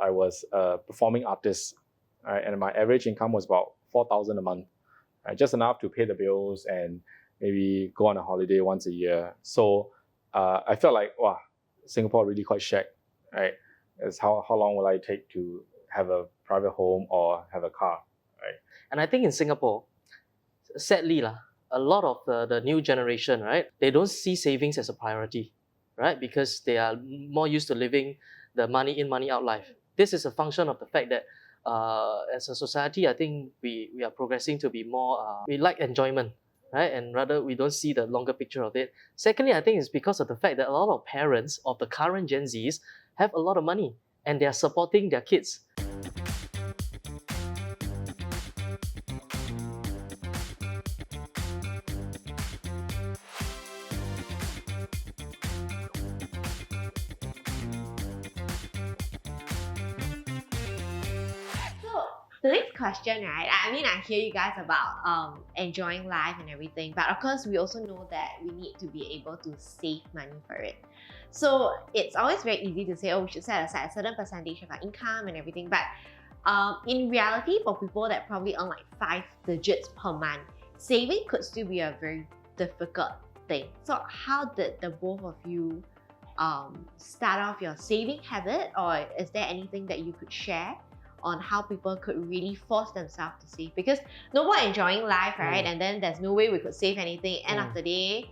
I was a performing artist, right? And my average income was about 4,000 a month, right? Just enough to pay the bills and maybe go on a holiday once a year. So I felt like, wow, Singapore really quite shack, right? It's how long will I take to have a private home or have a car, right? And I think in Singapore, sadly, a lot of the new generation, right, they don't see savings as a priority, right? Because they are more used to living the money in, money out life. This is a function of the fact that as a society, I think we are progressing to be more, we like enjoyment, right? And rather we don't see the longer picture of it. Secondly, I think it's because of the fact that a lot of parents of the current Gen Zs have a lot of money and they are supporting their kids. The next question, right? I mean, I hear you guys about enjoying life and everything, but of course, we also know that we need to be able to save money for it. So it's always very easy to say, oh, we should set aside a certain percentage of our income and everything. But in reality, for people that probably earn like 5 digits per month, saving could still be a very difficult thing. So how did the both of you start off your saving habit, or is there anything that you could share on how people could really force themselves to save? Because no more enjoying life, right? And then there's no way we could save anything. End of the day,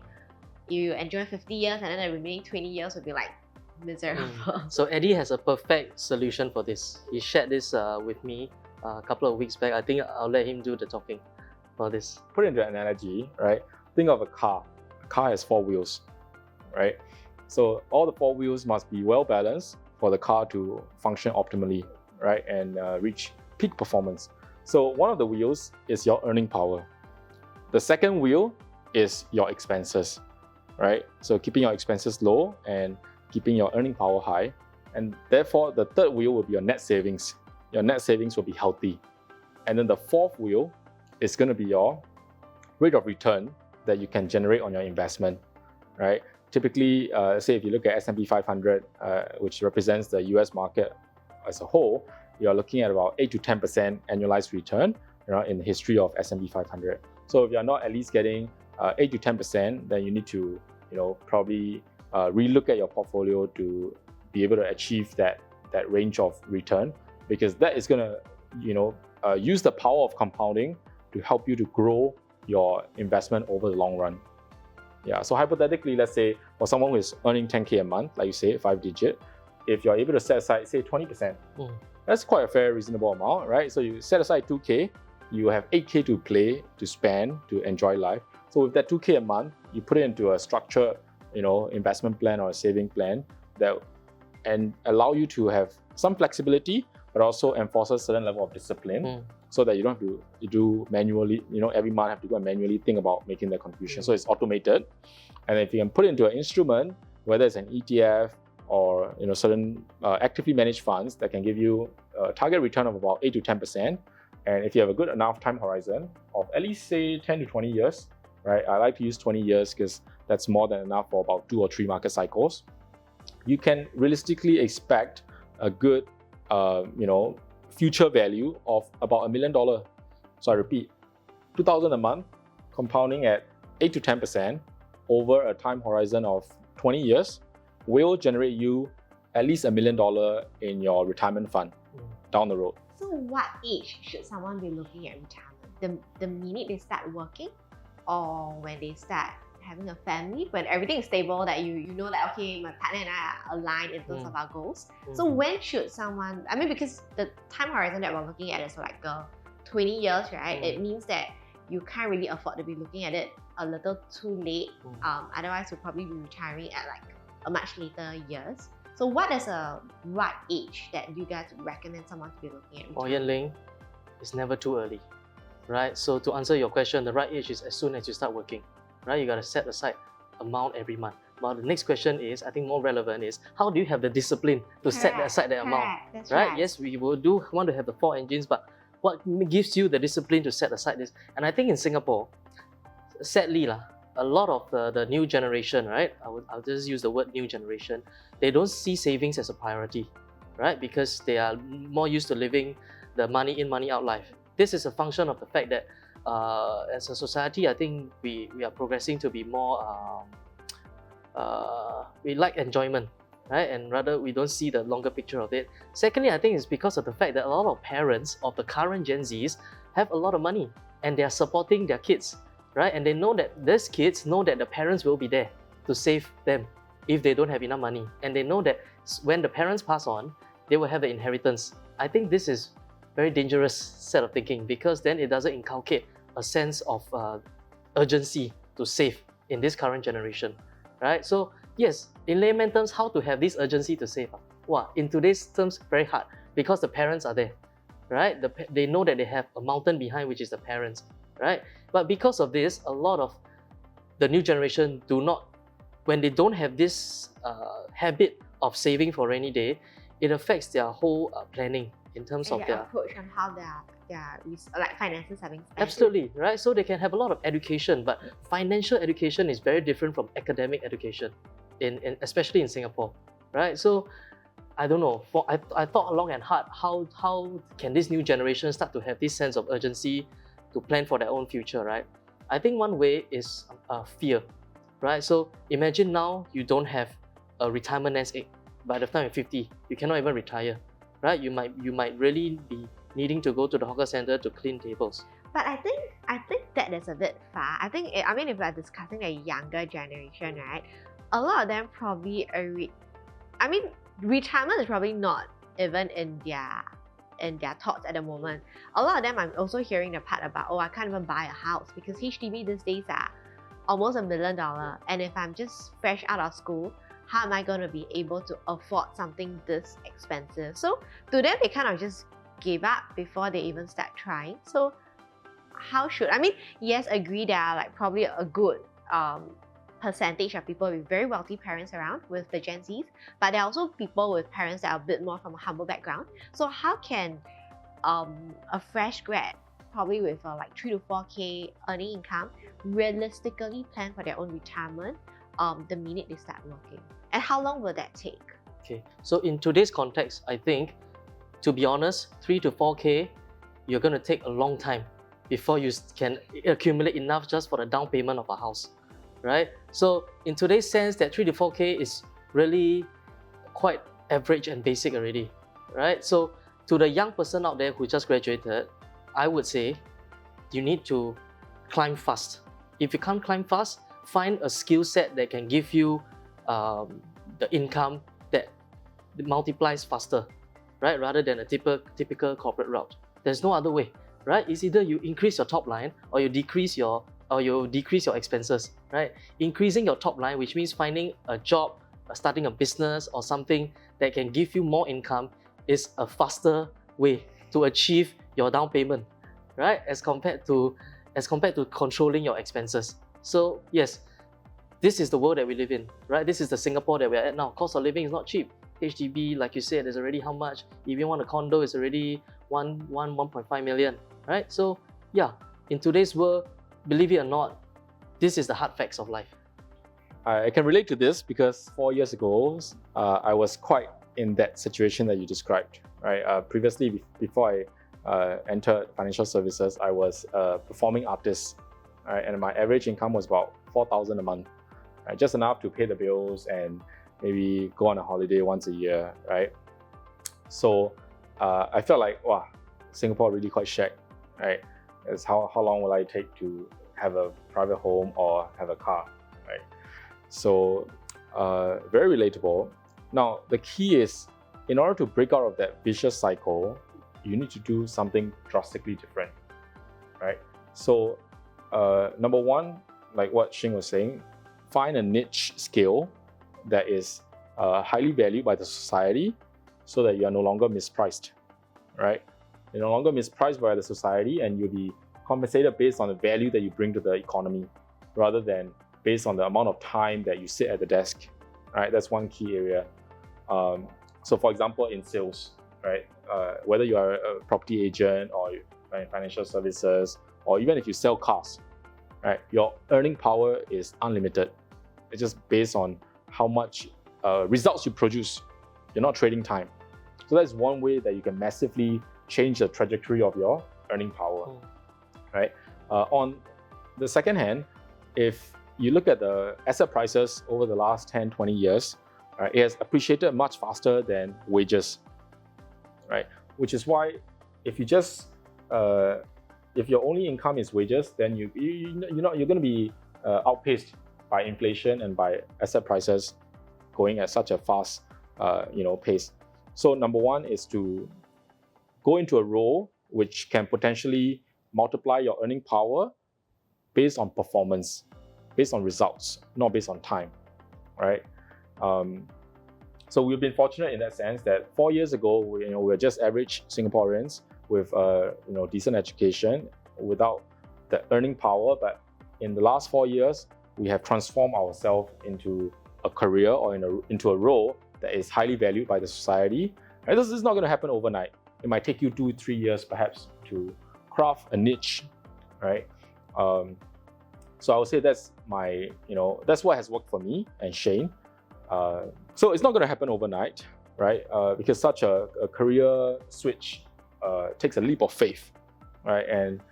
you enjoy 50 years and then the remaining 20 years would be like miserable. So Eddy has a perfect solution for this. He shared this with me a couple of weeks back. I think I'll let him do the talking for this. Put it into an analogy, right? Think of a car. A car has 4 wheels, right? So all the 4 wheels must be well balanced for the car to function optimally, right? And reach peak performance. So one of the wheels is your earning power. The second wheel is your expenses, right? So keeping your expenses low and keeping your earning power high. And therefore, the third wheel will be your net savings. Your net savings will be healthy. And then the fourth wheel is going to be your rate of return that you can generate on your investment, right? Typically, say if you look at S&P 500, which represents the US market as a whole, you're looking at about 8 to 10% annualized return, in the history of S&P 500. So if you're not at least getting 8 to 10%, then you need to, probably relook at your portfolio to be able to achieve that range of return, because that is going to, use the power of compounding to help you to grow your investment over the long run. Yeah. So hypothetically, let's say for someone who is earning 10K a month, like you say, 5 digit, if you're able to set aside, say 20%, that's quite a fair, reasonable amount, right? So you set aside 2K, you have 8K to play, to spend, to enjoy life. So with that 2K a month, you put it into a structured, investment plan or a saving plan that and allow you to have some flexibility, but also enforce a certain level of discipline, so that you don't have to do manually, every month have to go and manually think about making the contribution. So it's automated. And if you can put it into an instrument, whether it's an ETF or certain actively managed funds that can give you a target return of about 8 to 10%, and if you have a good enough time horizon of at least say 10 to 20 years, right? I like to use 20 years because that's more than enough for about 2 or 3 market cycles. You can realistically expect a good, future value of about $1 million. So I repeat, 2,000 a month, compounding at 8 to 10% over a time horizon of 20 years will generate you at least $1 million in your retirement fund down the road. So what age should someone be looking at retirement? The minute they start working, or when they start having a family, when everything is stable, that you know that, okay, my partner and I are aligned in terms of our goals. So when should someone, because the time horizon that we're looking at is like 20 years, right? It means that you can't really afford to be looking at it a little too late. Otherwise, you'll probably be retiring at like a much later years. So what is a right age that you guys would recommend someone to be looking at retirement? Yan Ling, it's never too early, right? So to answer your question, the right age is as soon as you start working, right? You got to set aside amount every month. But the next question is, I think more relevant is, how do you have the discipline to set aside that amount? That's right? Yes, we do want to have the 4 engines, but what gives you the discipline to set aside this? And I think in Singapore, sadly, a lot of the new generation, right? I'll just use the word new generation. They don't see savings as a priority, right? Because they are more used to living the money in, money out life. This is a function of the fact that as a society, I think we are progressing to be more, we like enjoyment, right? And rather we don't see the longer picture of it. Secondly, I think it's because of the fact that a lot of parents of the current Gen Zs have a lot of money and they are supporting their kids, right? And they know that these kids know that the parents will be there to save them if they don't have enough money. And they know that when the parents pass on, they will have the inheritance. I think this is very dangerous set of thinking, because then it doesn't inculcate a sense of urgency to save in this current generation, right? So yes, in layman terms, how to have this urgency to save? Wow, in today's terms, very hard, because the parents are there, right? They know that they have a mountain behind, which is the parents, right? But because of this, a lot of the new generation do not, when they don't have this habit of saving for rainy day, it affects their whole planning in terms And of their their approach on how their like finances are being spent. Absolutely, right? So they can have a lot of education, but financial education is very different from academic education, especially in Singapore, right? So I don't know. I thought long and hard, how can this new generation start to have this sense of urgency to plan for their own future, right? I think one way is fear, right? So imagine now you don't have a retirement nest egg. By the time you're 50, you cannot even retire, right? You might really be needing to go to the hawker center to clean tables. But I think that is a bit far. I mean, if we're discussing the younger generation, right? A lot of them probably retirement is probably not even in their thoughts at the moment. A lot of them, I'm also hearing the part about, I can't even buy a house because HDB these days are almost $1 million. And if I'm just fresh out of school, how am I going to be able to afford something this expensive? So to them, they kind of just give up before they even start trying. So yes, agree there are like probably a good percentage of people with very wealthy parents around with the Gen Zs, but there are also people with parents that are a bit more from a humble background. So how can a fresh grad, probably with like 3 to 4K earning income, realistically plan for their own retirement the minute they start working? And how long will that take? Okay, so in today's context, I think, to be honest, 3 to 4K, you're going to take a long time before you can accumulate enough just for the down payment of a house, right? So in today's sense, that 3 to 4K is really quite average and basic already, right? So to the young person out there who just graduated, I would say you need to climb fast. If you can't climb fast, find a skill set that can give you the income that multiplies faster, right? Rather than a typical corporate route. There's no other way, right? It's either you increase your top line or you decrease your expenses, right? Increasing your top line, which means finding a job, starting a business or something that can give you more income, is a faster way to achieve your down payment, right? As compared to controlling your expenses. So yes, this is the world that we live in, right? This is the Singapore that we're at now. Cost of living is not cheap. HDB, like you said, is already how much? If you want a condo, it's already 1.5 million, right? So yeah, in today's world, believe it or not, this is the hard facts of life. I can relate to this because 4 years ago, I was quite in that situation that you described, right? Previously, before I entered financial services, I was a performing artist, right? And my average income was about 4,000 a month, right? Just enough to pay the bills and maybe go on a holiday once a year, right? So I felt like, wow, Singapore really quite shack, right? It's how long will I take to have a private home or have a car, right? So very relatable. Now, the key is, in order to break out of that vicious cycle, you need to do something drastically different, right? So number one, like what Xing was saying, find a niche skill that is highly valued by the society so that you are no longer mispriced, right? You're no longer mispriced by the society and you'll be compensated based on the value that you bring to the economy rather than based on the amount of time that you sit at the desk, right? That's one key area. So for example, in sales, right? Whether you are a property agent or in financial services, or even if you sell cars, right? Your earning power is unlimited. It's just based on how much results you produce. You're not trading time. So that's one way that you can massively change the trajectory of your earning power, right? On the second hand, if you look at the asset prices over the last 10, 20 years, right, it has appreciated much faster than wages, right? Which is why if you just, if your only income is wages, then you're going to be outpaced by inflation and by asset prices going at such a fast, pace. So number one is to go into a role which can potentially multiply your earning power based on performance, based on results, not based on time, right? So we've been fortunate in that sense that 4 years ago, we're just average Singaporeans with decent education, without the earning power. But in the last 4 years, we have transformed ourselves into a career or into a role that is highly valued by the society. And this is not going to happen overnight. It might take you 2-3 years perhaps to craft a niche, right? So I would say that's that's what has worked for me and Shane. So it's not going to happen overnight, right? Because such a career switch takes a leap of faith, right? And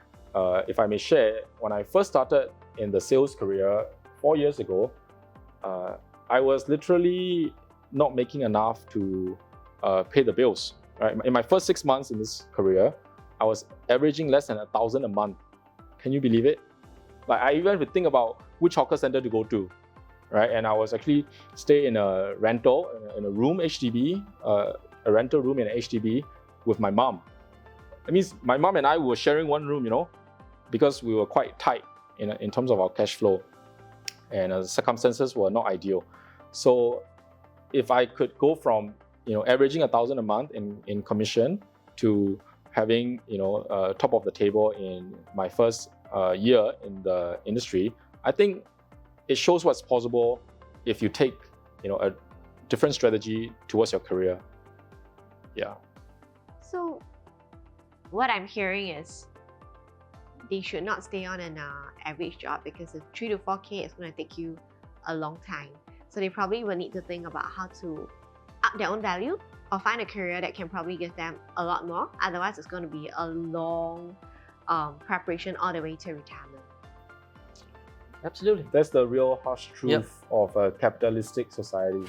if I may share, when I first started in the sales career 4 years ago, I was literally not making enough to pay the bills, right? In my first 6 months in this career, I was averaging less than 1,000 a month. Can you believe it? Like, I even had to think about which hawker center to go to, right? And I was actually stay in a rental, in a room, HDB, a rental room in an HDB with my mom. That means my mom and I were sharing one room, because we were quite tight in terms of our cash flow, and circumstances were not ideal. So if I could go from averaging 1,000 a month in commission to having top of the table in my first year in the industry, I think it shows what's possible if you take a different strategy towards your career. Yeah. So what I'm hearing is they should not stay on an average job, because if 3 to 4K is going to take you a long time. So they probably will need to think about how to up their own value or find a career that can probably give them a lot more. Otherwise, it's going to be a long preparation all the way to retirement. Absolutely. That's the real harsh truth of a capitalistic society.